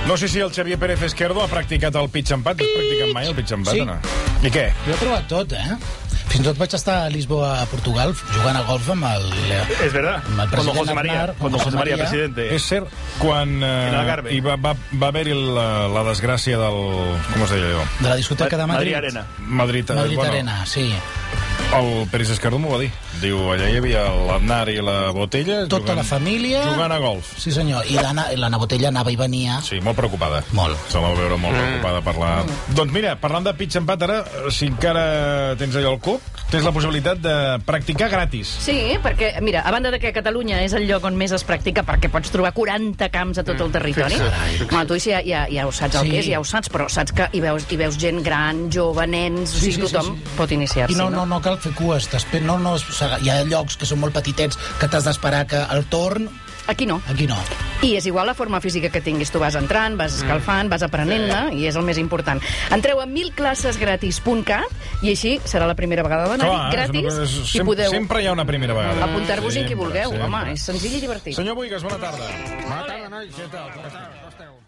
No sé si el Xavier Pérez Esquerdo ha practicat el pitch and pat. Has practicat mai el pitch and pat, Sí. o no? I què? Jo he provat tot, Fins i tot vaig estar a Lisboa, a Portugal, jugant a golf amb el... Es verdad. Amb el Cuando president José María, Aznar, cuando José María, presidente. És cert, quan Algarve. hi va haver-hi la desgràcia del... Com es deia allò? De la discoteca de Madrid. Madrid Arena. Madrid Arena, sí. El Pérez Esquerdo m'ho va dir. Diu, allà hi havia l'Aznar i la Botella... Tota la família... Jugant a golf. Sí, senyor. I l'Anna Botella anava i venia... Sí, molt preocupada. Molt. Se la va veure molt preocupada per la... Doncs mira, parlant de pitch and pat, ara, si encara tens allò al cup, tens la possibilitat de practicar gratis. Sí, perquè, mira, a banda de que Catalunya és el lloc on més es practica, perquè pots trobar 40 camps a tot el territori, tu ja ho saps el que és, ja ho saps, però saps que hi veus gent gran, jove, nens, o sigui, tothom pot iniciar-s'hi, I no cal fer cues, hi ha llocs que són molt petitets que t'has d'esperar que el torn... Aquí no. Aquí no. I és igual la forma física que tinguis. Tu vas entrant, vas escalfant, vas aprenent-ne, i és el més important. Entreu a 1000classesgratis.cat i així serà la primera vegada d'anar-hi, gratis, i podeu Sempre hi ha una primera vegada. apuntar-vos-hi qui Sempre, vulgueu. sempre. Home, és senzill i divertit. Senyor Buigas, bona tarda. Bona tarda, nois. Què tal? Com esteu?